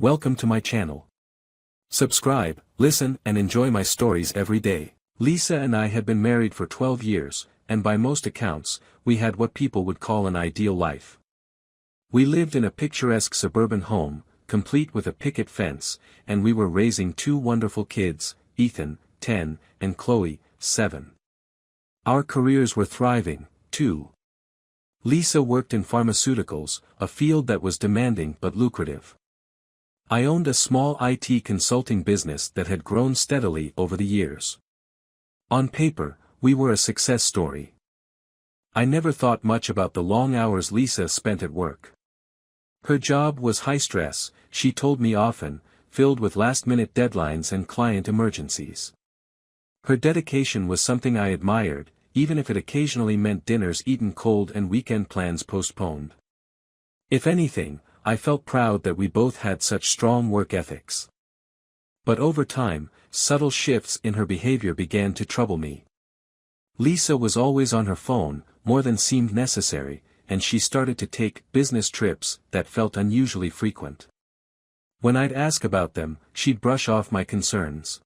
Welcome to my channel. Subscribe, listen, and enjoy my stories every day. Lisa and I had been married for 12 years, and by most accounts, we had what people would call an ideal life. We lived in a picturesque suburban home, complete with a picket fence, and we were raising two wonderful kids, Ethan, 10, and Chloe, 7. Our careers were thriving, too. Lisa worked in pharmaceuticals, a field that was demanding but lucrative. I owned a small IT consulting business that had grown steadily over the years. On paper, we were a success story. I never thought much about the long hours Lisa spent at work. Her job was high stress, she told me often, filled with last-minute deadlines and client emergencies. Her dedication was something I admired, even if it occasionally meant dinners eaten cold and weekend plans postponed. If anything, I felt proud that we both had such strong work ethics. But over time, subtle shifts in her behavior began to trouble me. Lisa was always on her phone, more than seemed necessary, and she started to take business trips that felt unusually frequent. When I'd ask about them, she'd brush off my concerns.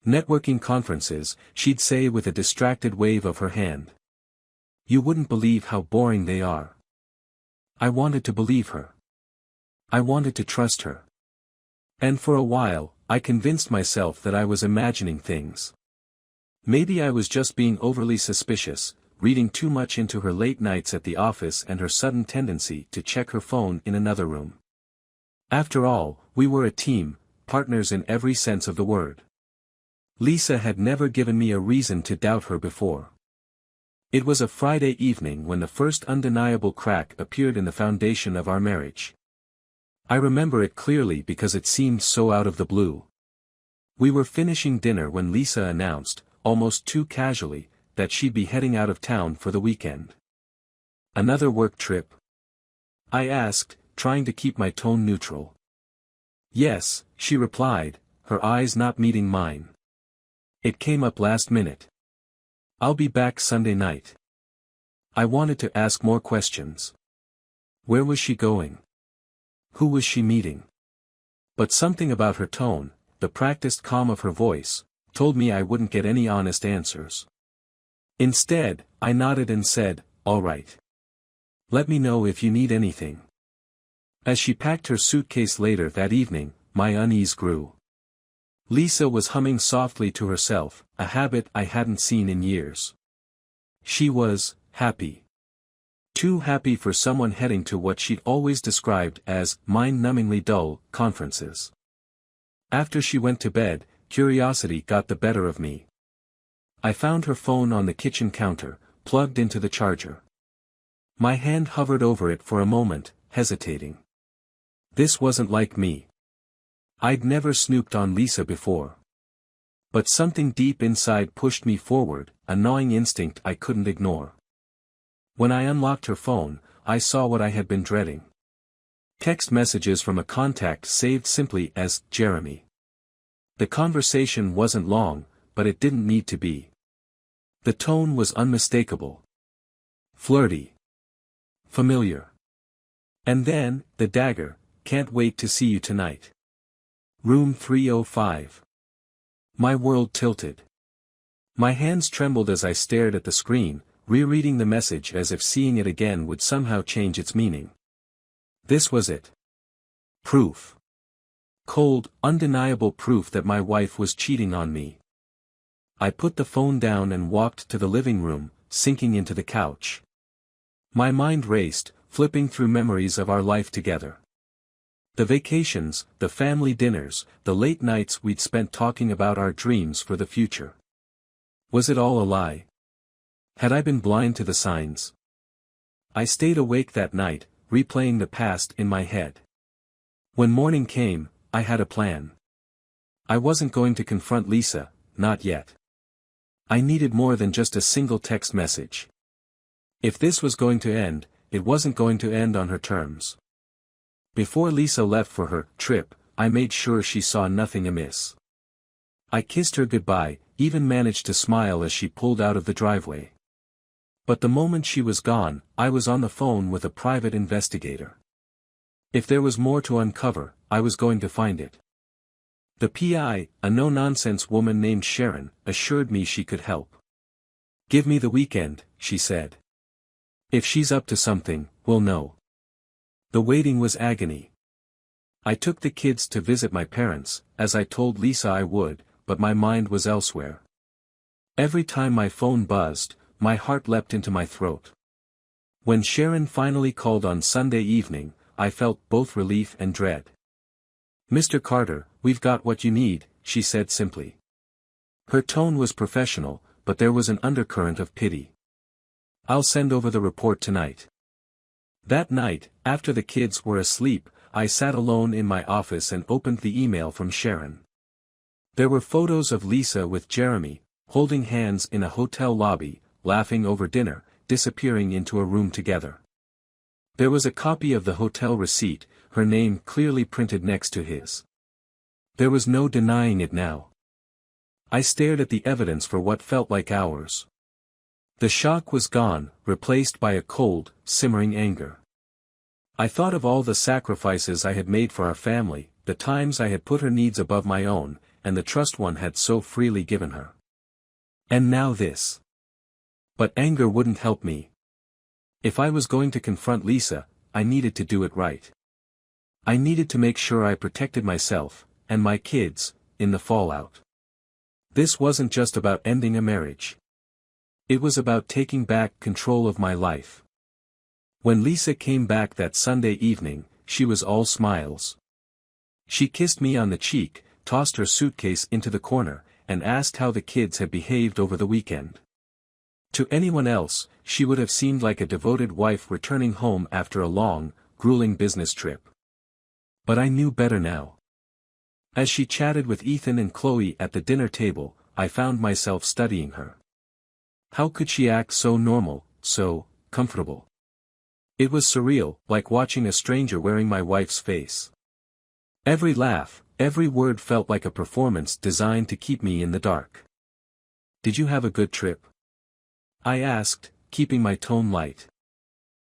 Networking conferences, she'd say with a distracted wave of her hand. You wouldn't believe how boring they are. I wanted to believe her. I wanted to trust her. And for a while, I convinced myself that I was imagining things. Maybe I was just being overly suspicious, reading too much into her late nights at the office and her sudden tendency to check her phone in another room. After all, we were a team, partners in every sense of the word. Lisa had never given me a reason to doubt her before. It was a Friday evening when the first undeniable crack appeared in the foundation of our marriage. I remember it clearly because it seemed so out of the blue. We were finishing dinner when Lisa announced, almost too casually, that she'd be heading out of town for the weekend. Another work trip? I asked, trying to keep my tone neutral. Yes, she replied, her eyes not meeting mine. It came up last minute. I'll be back Sunday night. I wanted to ask more questions. Where was she going? Who was she meeting? But something about her tone, the practiced calm of her voice, told me I wouldn't get any honest answers. Instead, I nodded and said, "All right. Let me know if you need anything." As she packed her suitcase later that evening, my unease grew. Lisa was humming softly to herself, a habit I hadn't seen in years. She was happy. Too happy for someone heading to what she'd always described as mind-numbingly dull conferences. After she went to bed, curiosity got the better of me. I found her phone on the kitchen counter, plugged into the charger. My hand hovered over it for a moment, hesitating. This wasn't like me. I'd never snooped on Lisa before. But something deep inside pushed me forward, a gnawing instinct I couldn't ignore. When I unlocked her phone, I saw what I had been dreading. Text messages from a contact saved simply as Jeremy. The conversation wasn't long, but it didn't need to be. The tone was unmistakable. Flirty. Familiar. And then, the dagger, "Can't wait to see you tonight. Room 305. My world tilted. My hands trembled as I stared at the screen, rereading the message as if seeing it again would somehow change its meaning. This was it. Proof. Cold, undeniable proof that my wife was cheating on me. I put the phone down and walked to the living room, sinking into the couch. My mind raced, flipping through memories of our life together. The vacations, the family dinners, the late nights we'd spent talking about our dreams for the future. Was it all a lie? Had I been blind to the signs? I stayed awake that night, replaying the past in my head. When morning came, I had a plan. I wasn't going to confront Lisa, not yet. I needed more than just a single text message. If this was going to end, it wasn't going to end on her terms. Before Lisa left for her trip, I made sure she saw nothing amiss. I kissed her goodbye, even managed to smile as she pulled out of the driveway. But the moment she was gone, I was on the phone with a private investigator. If there was more to uncover, I was going to find it. The PI, a no-nonsense woman named Sharon, assured me she could help. "Give me the weekend," she said. "If she's up to something, we'll know." The waiting was agony. I took the kids to visit my parents, as I told Lisa I would, but my mind was elsewhere. Every time my phone buzzed, my heart leapt into my throat. When Sharon finally called on Sunday evening, I felt both relief and dread. "Mr. Carter, we've got what you need," she said simply. Her tone was professional, but there was an undercurrent of pity. "I'll send over the report tonight." That night, after the kids were asleep, I sat alone in my office and opened the email from Sharon. There were photos of Lisa with Jeremy, holding hands in a hotel lobby, laughing over dinner, disappearing into a room together. There was a copy of the hotel receipt, her name clearly printed next to his. There was no denying it now. I stared at the evidence for what felt like hours. The shock was gone, replaced by a cold, simmering anger. I thought of all the sacrifices I had made for our family, the times I had put her needs above my own, and the trust one had so freely given her. And now this. But anger wouldn't help me. If I was going to confront Lisa, I needed to do it right. I needed to make sure I protected myself, and my kids, in the fallout. This wasn't just about ending a marriage. It was about taking back control of my life. When Lisa came back that Sunday evening, she was all smiles. She kissed me on the cheek, tossed her suitcase into the corner, and asked how the kids had behaved over the weekend. To anyone else, she would have seemed like a devoted wife returning home after a long, grueling business trip. But I knew better now. As she chatted with Ethan and Chloe at the dinner table, I found myself studying her. How could she act so normal, so comfortable? It was surreal, like watching a stranger wearing my wife's face. Every laugh, every word felt like a performance designed to keep me in the dark. "Did you have a good trip?" I asked, keeping my tone light.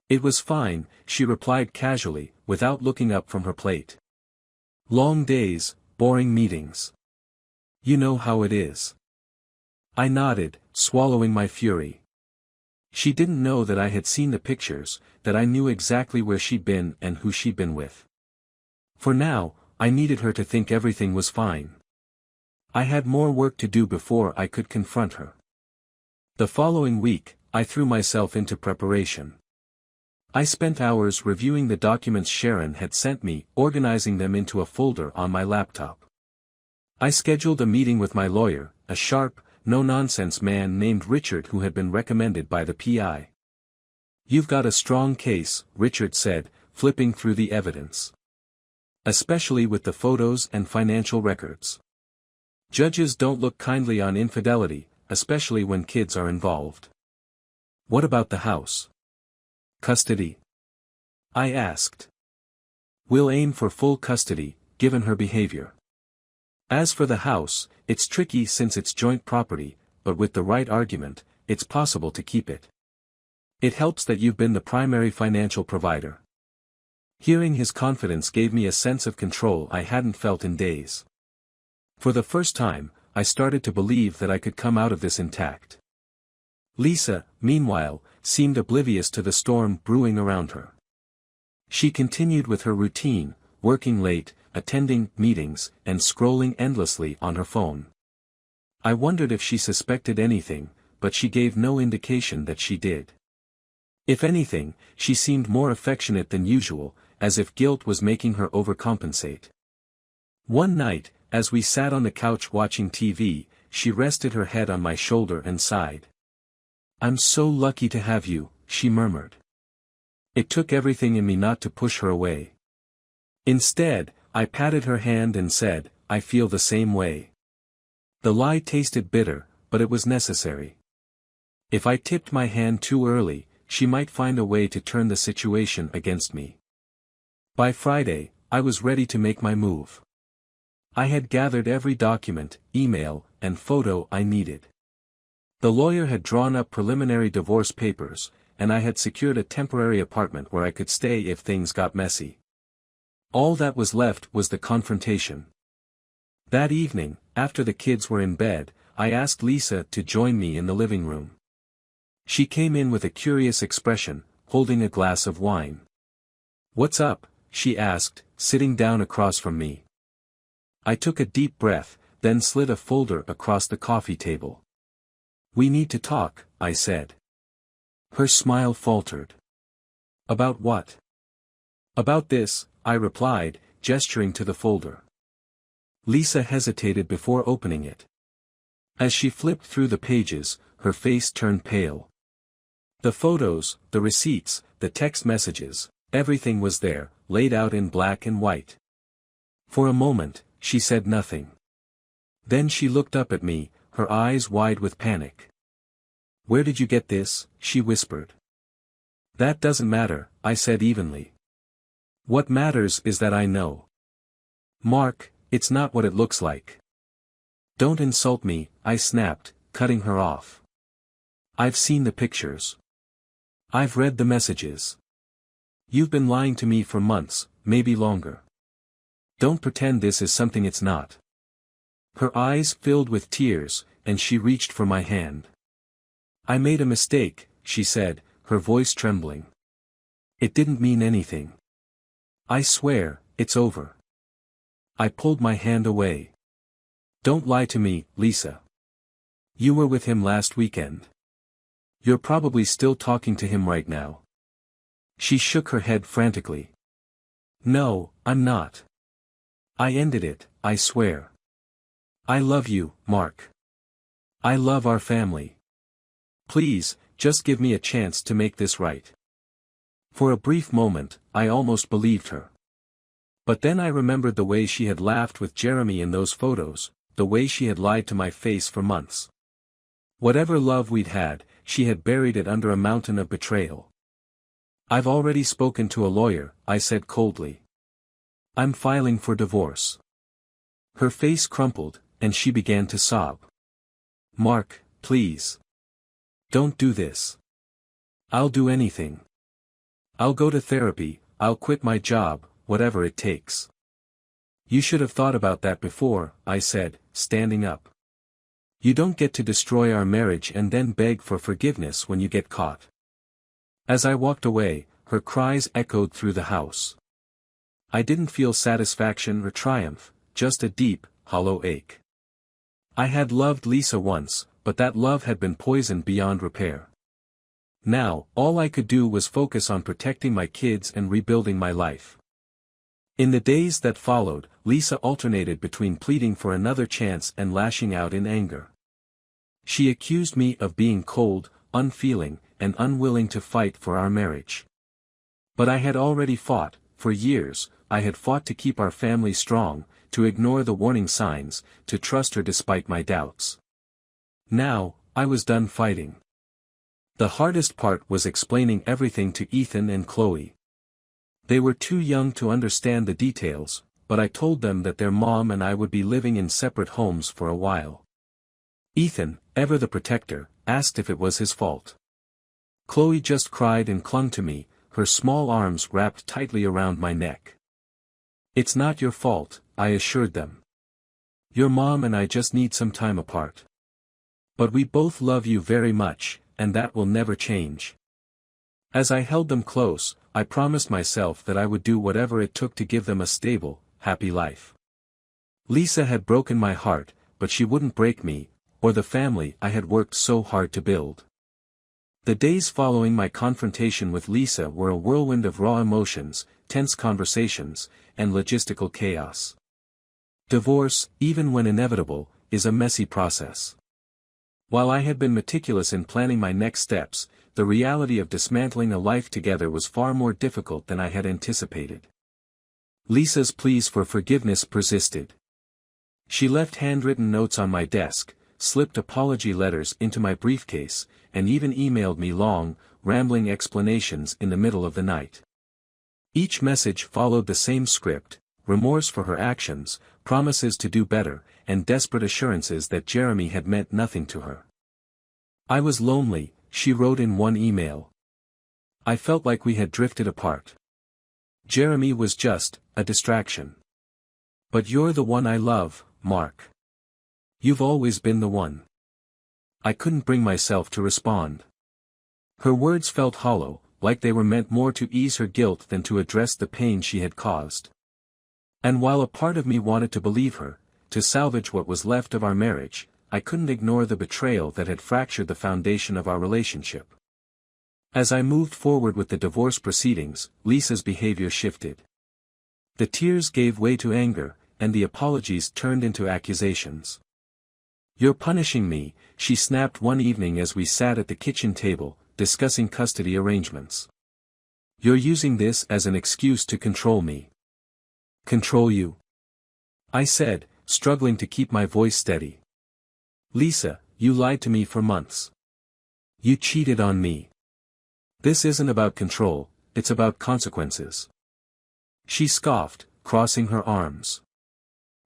"It was fine," she replied casually, without looking up from her plate. "Long days, boring meetings. You know how it is." I nodded, swallowing my fury. She didn't know that I had seen the pictures, that I knew exactly where she'd been and who she'd been with. For now, I needed her to think everything was fine. I had more work to do before I could confront her. The following week, I threw myself into preparation. I spent hours reviewing the documents Sharon had sent me, organizing them into a folder on my laptop. I scheduled a meeting with my lawyer, a sharp, no-nonsense man named Richard who had been recommended by the PI. "You've got a strong case," Richard said, flipping through the evidence. "Especially with the photos and financial records. Judges don't look kindly on infidelity, especially when kids are involved." "What about the house? Custody?" I asked. "We'll aim for full custody, given her behavior. As for the house, it's tricky since it's joint property, but with the right argument, it's possible to keep it. It helps that you've been the primary financial provider." Hearing his confidence gave me a sense of control I hadn't felt in days. For the first time, I started to believe that I could come out of this intact. Lisa, meanwhile, seemed oblivious to the storm brewing around her. She continued with her routine, working late, attending meetings, and scrolling endlessly on her phone. I wondered if she suspected anything, but she gave no indication that she did. If anything, she seemed more affectionate than usual, as if guilt was making her overcompensate. One night, as we sat on the couch watching TV, she rested her head on my shoulder and sighed. "I'm so lucky to have you," she murmured. It took everything in me not to push her away. Instead, I patted her hand and said, "I feel the same way." The lie tasted bitter, but it was necessary. If I tipped my hand too early, she might find a way to turn the situation against me. By Friday, I was ready to make my move. I had gathered every document, email, and photo I needed. The lawyer had drawn up preliminary divorce papers, and I had secured a temporary apartment where I could stay if things got messy. All that was left was the confrontation. That evening, after the kids were in bed, I asked Lisa to join me in the living room. She came in with a curious expression, holding a glass of wine. "What's up?" she asked, sitting down across from me. I took a deep breath, then slid a folder across the coffee table. "We need to talk," I said. Her smile faltered. "About what?" "About this," I replied, gesturing to the folder. Lisa hesitated before opening it. As she flipped through the pages, her face turned pale. The photos, the receipts, the text messages, everything was there, laid out in black and white. For a moment, she said nothing. Then she looked up at me, her eyes wide with panic. "Where did you get this?" she whispered. "That doesn't matter," I said evenly. "What matters is that I know." "Mark, it's not what it looks like." "Don't insult me," I snapped, cutting her off. "I've seen the pictures. I've read the messages. You've been lying to me for months, maybe longer. Don't pretend this is something it's not." Her eyes filled with tears, and she reached for my hand. "I made a mistake," she said, her voice trembling. "It didn't mean anything. I swear, it's over." I pulled my hand away. "Don't lie to me, Lisa. You were with him last weekend. You're probably still talking to him right now." She shook her head frantically. "No, I'm not. I ended it, I swear. I love you, Mark. I love our family. Please, just give me a chance to make this right." For a brief moment, I almost believed her. But then I remembered the way she had laughed with Jeremy in those photos, the way she had lied to my face for months. Whatever love we'd had, she had buried it under a mountain of betrayal. "I've already spoken to a lawyer," I said coldly. "I'm filing for divorce." Her face crumpled, and she began to sob. "Mark, please. Don't do this. I'll do anything. I'll go to therapy, I'll quit my job, whatever it takes." "You should have thought about that before," I said, standing up. "You don't get to destroy our marriage and then beg for forgiveness when you get caught." As I walked away, her cries echoed through the house. I didn't feel satisfaction or triumph, just a deep, hollow ache. I had loved Lisa once, but that love had been poisoned beyond repair. Now, all I could do was focus on protecting my kids and rebuilding my life. In the days that followed, Lisa alternated between pleading for another chance and lashing out in anger. She accused me of being cold, unfeeling, and unwilling to fight for our marriage. But I had already fought. For years, I had fought to keep our family strong, to ignore the warning signs, to trust her despite my doubts. Now, I was done fighting. The hardest part was explaining everything to Ethan and Chloe. They were too young to understand the details, but I told them that their mom and I would be living in separate homes for a while. Ethan, ever the protector, asked if it was his fault. Chloe just cried and clung to me, her small arms wrapped tightly around my neck. "It's not your fault," I assured them. "Your mom and I just need some time apart. But we both love you very much, and that will never change." As I held them close, I promised myself that I would do whatever it took to give them a stable, happy life. Lisa had broken my heart, but she wouldn't break me, or the family I had worked so hard to build. The days following my confrontation with Lisa were a whirlwind of raw emotions, tense conversations, and logistical chaos. Divorce, even when inevitable, is a messy process. While I had been meticulous in planning my next steps, the reality of dismantling a life together was far more difficult than I had anticipated. Lisa's pleas for forgiveness persisted. She left handwritten notes on my desk, slipped apology letters into my briefcase, and even emailed me long, rambling explanations in the middle of the night. Each message followed the same script: remorse for her actions, promises to do better, and desperate assurances that Jeremy had meant nothing to her. "I was lonely," she wrote in one email. "I felt like we had drifted apart. Jeremy was just a distraction. But you're the one I love, Mark. You've always been the one. I couldn't bring myself to respond. Her words felt hollow, like they were meant more to ease her guilt than to address the pain she had caused. And while a part of me wanted to believe her, to salvage what was left of our marriage, I couldn't ignore the betrayal that had fractured the foundation of our relationship. As I moved forward with the divorce proceedings, Lisa's behavior shifted. The tears gave way to anger, and the apologies turned into accusations. "You're punishing me," she snapped one evening as we sat at the kitchen table, discussing custody arrangements. "You're using this as an excuse to control me." "Control you?" I said, struggling to keep my voice steady. "Lisa, you lied to me for months. You cheated on me. This isn't about control, it's about consequences." She scoffed, crossing her arms.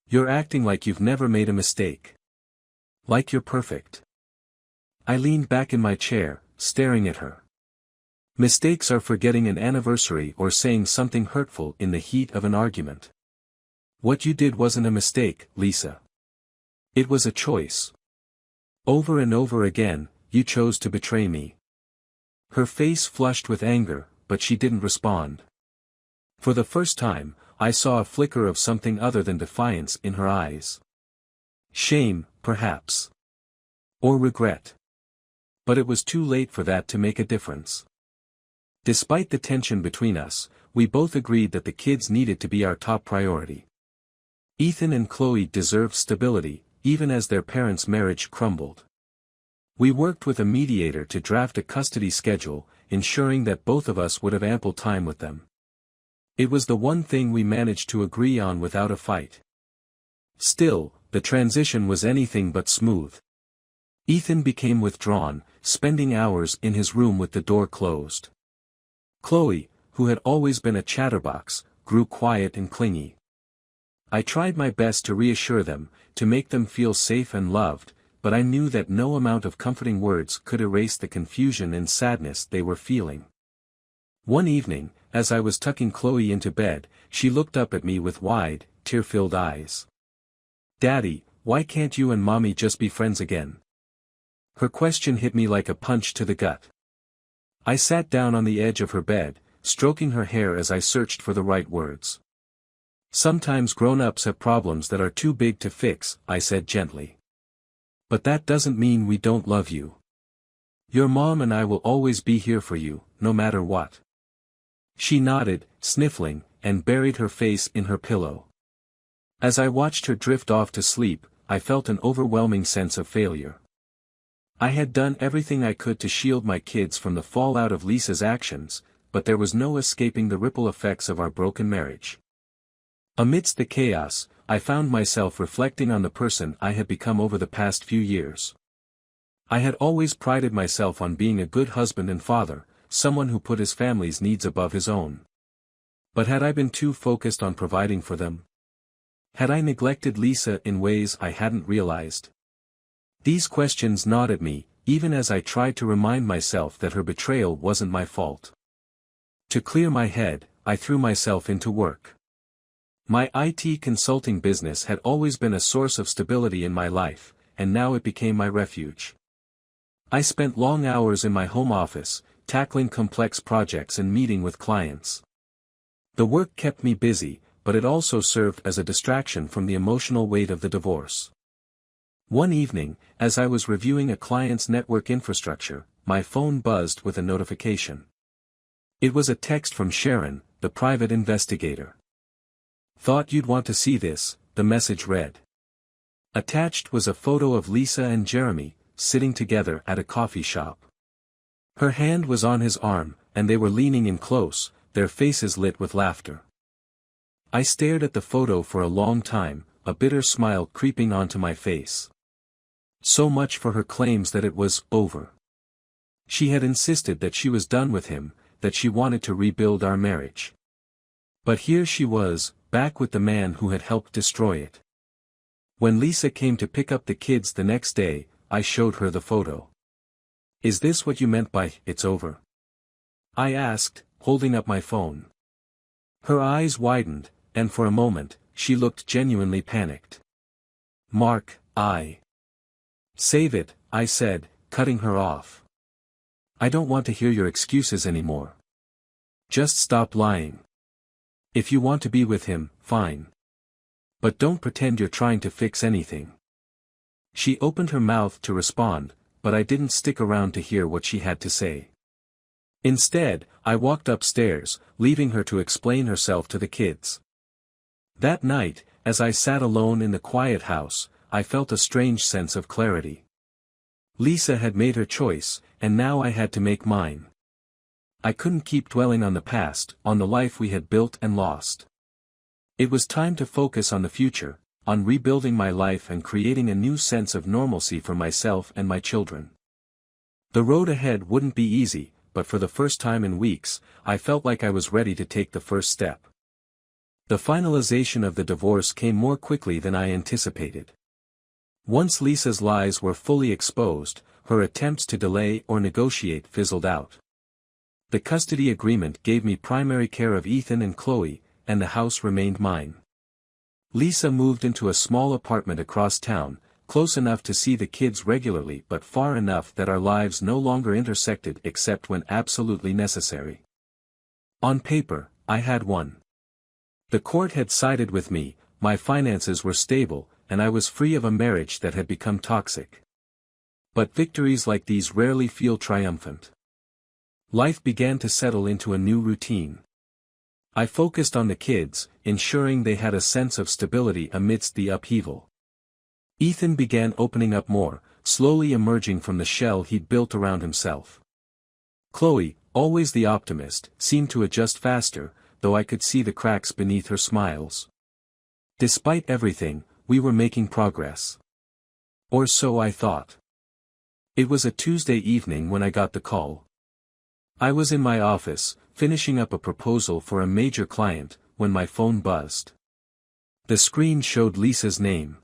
"You're acting like you've never made a mistake. Like you're perfect." I leaned back in my chair, staring at her. Mistakes are forgetting an anniversary or saying something hurtful in the heat of an argument. What you did wasn't a mistake, Lisa. It was a choice. Over and over again, you chose to betray me. Her face flushed with anger, but she didn't respond. For the first time, I saw a flicker of something other than defiance in her eyes. Shame, perhaps. Or regret. But it was too late for that to make a difference. Despite the tension between us, we both agreed that the kids needed to be our top priority. Ethan and Chloe deserved stability, even as their parents' marriage crumbled. We worked with a mediator to draft a custody schedule, ensuring that both of us would have ample time with them. It was the one thing we managed to agree on without a fight. Still, the transition was anything but smooth. Ethan became withdrawn, spending hours in his room with the door closed. Chloe, who had always been a chatterbox, grew quiet and clingy. I tried my best to reassure them, to make them feel safe and loved, but I knew that no amount of comforting words could erase the confusion and sadness they were feeling. One evening, as I was tucking Chloe into bed, she looked up at me with wide, tear-filled eyes. "Daddy, why can't you and Mommy just be friends again?" Her question hit me like a punch to the gut. I sat down on the edge of her bed, stroking her hair as I searched for the right words. "Sometimes grown-ups have problems that are too big to fix," I said gently. "But that doesn't mean we don't love you. Your mom and I will always be here for you, no matter what." She nodded, sniffling, and buried her face in her pillow. As I watched her drift off to sleep, I felt an overwhelming sense of failure. I had done everything I could to shield my kids from the fallout of Lisa's actions, but there was no escaping the ripple effects of our broken marriage. Amidst the chaos, I found myself reflecting on the person I had become over the past few years. I had always prided myself on being a good husband and father, someone who put his family's needs above his own. But had I been too focused on providing for them? Had I neglected Lisa in ways I hadn't realized? These questions gnawed at me, even as I tried to remind myself that her betrayal wasn't my fault. To clear my head, I threw myself into work. My IT consulting business had always been a source of stability in my life, and now it became my refuge. I spent long hours in my home office, tackling complex projects and meeting with clients. The work kept me busy, but it also served as a distraction from the emotional weight of the divorce. One evening, as I was reviewing a client's network infrastructure, my phone buzzed with a notification. It was a text from Sharon, the private investigator. "Thought you'd want to see this," the message read. Attached was a photo of Lisa and Jeremy, sitting together at a coffee shop. Her hand was on his arm, and they were leaning in close, their faces lit with laughter. I stared at the photo for a long time, a bitter smile creeping onto my face. So much for her claims that it was over. She had insisted that she was done with him, that she wanted to rebuild our marriage. But here she was, back with the man who had helped destroy it. When Lisa came to pick up the kids the next day, I showed her the photo. "Is this what you meant by, it's over?" I asked, holding up my phone. Her eyes widened, and for a moment, she looked genuinely panicked. "Mark, Save it," I said, cutting her off. "I don't want to hear your excuses anymore. Just stop lying. If you want to be with him, fine. But don't pretend you're trying to fix anything." She opened her mouth to respond, but I didn't stick around to hear what she had to say. Instead, I walked upstairs, leaving her to explain herself to the kids. That night, as I sat alone in the quiet house, I felt a strange sense of clarity. Lisa had made her choice, and now I had to make mine. I couldn't keep dwelling on the past, on the life we had built and lost. It was time to focus on the future, on rebuilding my life and creating a new sense of normalcy for myself and my children. The road ahead wouldn't be easy, but for the first time in weeks, I felt like I was ready to take the first step. The finalization of the divorce came more quickly than I anticipated. Once Lisa's lies were fully exposed, her attempts to delay or negotiate fizzled out. The custody agreement gave me primary care of Ethan and Chloe, and the house remained mine. Lisa moved into a small apartment across town, close enough to see the kids regularly but far enough that our lives no longer intersected except when absolutely necessary. On paper, I had won. The court had sided with me, my finances were stable, and I was free of a marriage that had become toxic. But victories like these rarely feel triumphant. Life began to settle into a new routine. I focused on the kids, ensuring they had a sense of stability amidst the upheaval. Ethan began opening up more, slowly emerging from the shell he'd built around himself. Chloe, always the optimist, seemed to adjust faster, though I could see the cracks beneath her smiles. Despite everything, we were making progress. Or so I thought. It was a Tuesday evening when I got the call. I was in my office, finishing up a proposal for a major client, when my phone buzzed. The screen showed Lisa's name.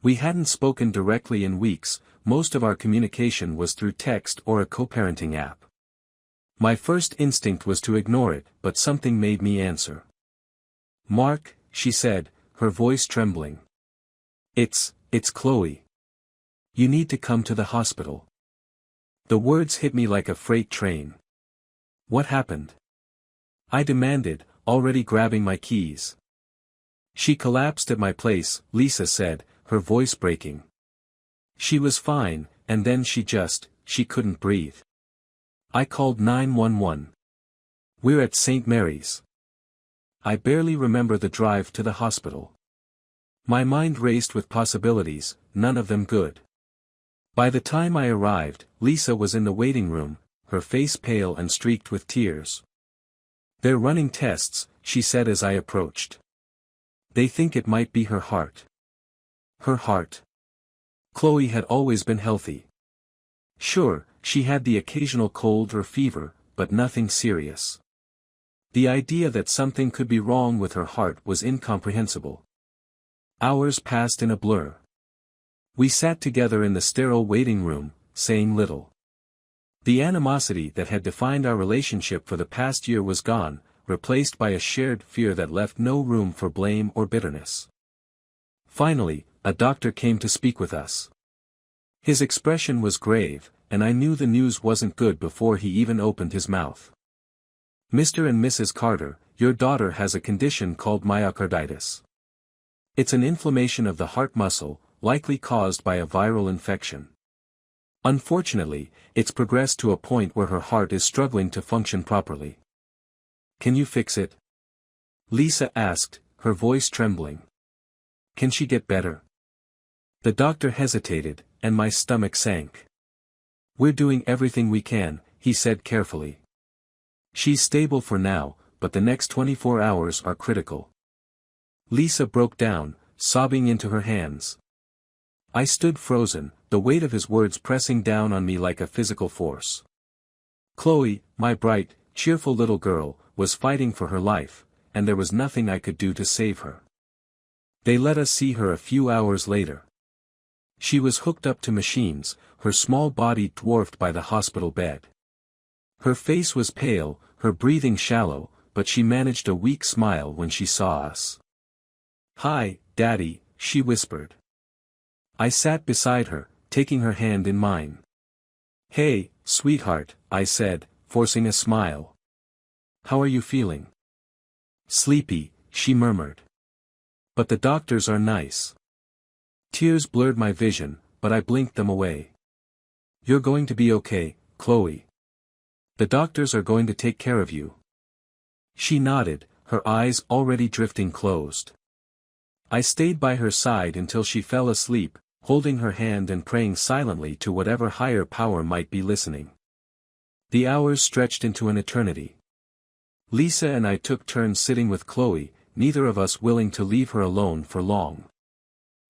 We hadn't spoken directly in weeks, most of our communication was through text or a co-parenting app. My first instinct was to ignore it, but something made me answer. "Mark," she said, her voice trembling. It's Chloe. You need to come to the hospital." The words hit me like a freight train. "What happened?" I demanded, already grabbing my keys. "She collapsed at my place," Lisa said, her voice breaking. "She was fine, and then she couldn't breathe. I called 911. We're at St. Mary's." I barely remember the drive to the hospital. My mind raced with possibilities, none of them good. By the time I arrived, Lisa was in the waiting room, her face pale and streaked with tears. "They're running tests," she said as I approached. "They think it might be her heart." Her heart. Chloe had always been healthy. Sure, she had the occasional cold or fever, but nothing serious. The idea that something could be wrong with her heart was incomprehensible. Hours passed in a blur. We sat together in the sterile waiting room, saying little. The animosity that had defined our relationship for the past year was gone, replaced by a shared fear that left no room for blame or bitterness. Finally, a doctor came to speak with us. His expression was grave, and I knew the news wasn't good before he even opened his mouth. "Mr. and Mrs. Carter, your daughter has a condition called myocarditis. It's an inflammation of the heart muscle, likely caused by a viral infection. Unfortunately, it's progressed to a point where her heart is struggling to function properly. Can you fix it?" Lisa asked, her voice trembling. "Can she get better?" The doctor hesitated, and my stomach sank. "We're doing everything we can," he said carefully. "She's stable for now, but the next 24 hours are critical." Lisa broke down, sobbing into her hands. I stood frozen, the weight of his words pressing down on me like a physical force. Chloe, my bright, cheerful little girl, was fighting for her life, and there was nothing I could do to save her. They let us see her a few hours later. She was hooked up to machines, her small body dwarfed by the hospital bed. Her face was pale, her breathing shallow, but she managed a weak smile when she saw us. "Hi, Daddy," she whispered. I sat beside her, taking her hand in mine. "Hey, sweetheart," I said, forcing a smile. "How are you feeling?" "Sleepy," she murmured. "But the doctors are nice." Tears blurred my vision, but I blinked them away. "You're going to be okay, Chloe. The doctors are going to take care of you." She nodded, her eyes already drifting closed. I stayed by her side until she fell asleep, holding her hand and praying silently to whatever higher power might be listening. The hours stretched into an eternity. Lisa and I took turns sitting with Chloe, neither of us willing to leave her alone for long.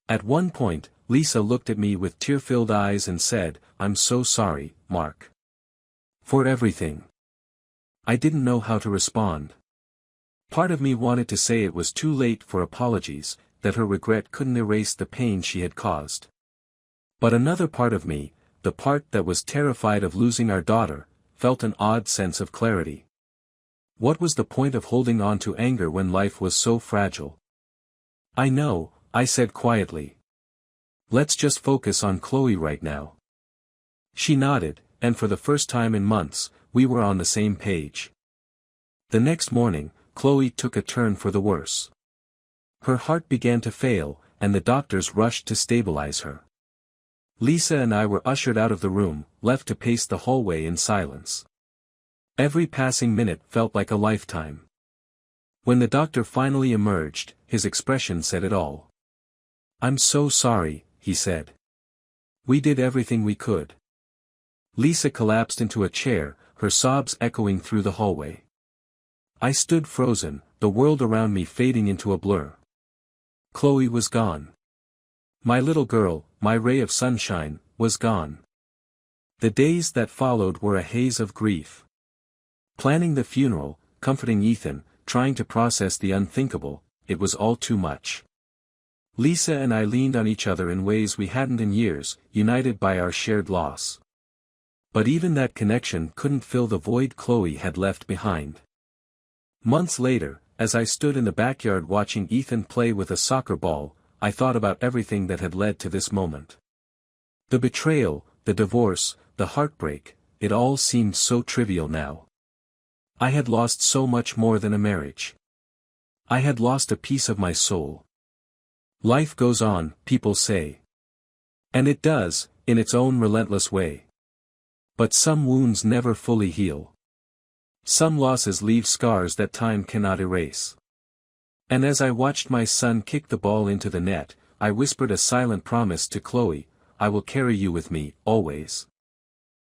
At one point, Lisa looked at me with tear-filled eyes and said, "I'm so sorry, Mark. For everything." I didn't know how to respond. Part of me wanted to say it was too late for apologies, that her regret couldn't erase the pain she had caused. But another part of me, the part that was terrified of losing our daughter, felt an odd sense of clarity. What was the point of holding on to anger when life was so fragile? "I know," I said quietly. "Let's just focus on Chloe right now." She nodded, and for the first time in months, we were on the same page. The next morning, Chloe took a turn for the worse. Her heart began to fail, and the doctors rushed to stabilize her. Lisa and I were ushered out of the room, left to pace the hallway in silence. Every passing minute felt like a lifetime. When the doctor finally emerged, his expression said it all. "I'm so sorry," he said. "We did everything we could." Lisa collapsed into a chair, her sobs echoing through the hallway. I stood frozen, the world around me fading into a blur. Chloe was gone. My little girl, my ray of sunshine, was gone. The days that followed were a haze of grief. Planning the funeral, comforting Ethan, trying to process the unthinkable, it was all too much. Lisa and I leaned on each other in ways we hadn't in years, united by our shared loss. But even that connection couldn't fill the void Chloe had left behind. Months later, as I stood in the backyard watching Ethan play with a soccer ball, I thought about everything that had led to this moment. The betrayal, the divorce, the heartbreak, it all seemed so trivial now. I had lost so much more than a marriage. I had lost a piece of my soul. Life goes on, people say. And it does, in its own relentless way. But some wounds never fully heal. Some losses leave scars that time cannot erase. And as I watched my son kick the ball into the net, I whispered a silent promise to Chloe, "I will carry you with me, always."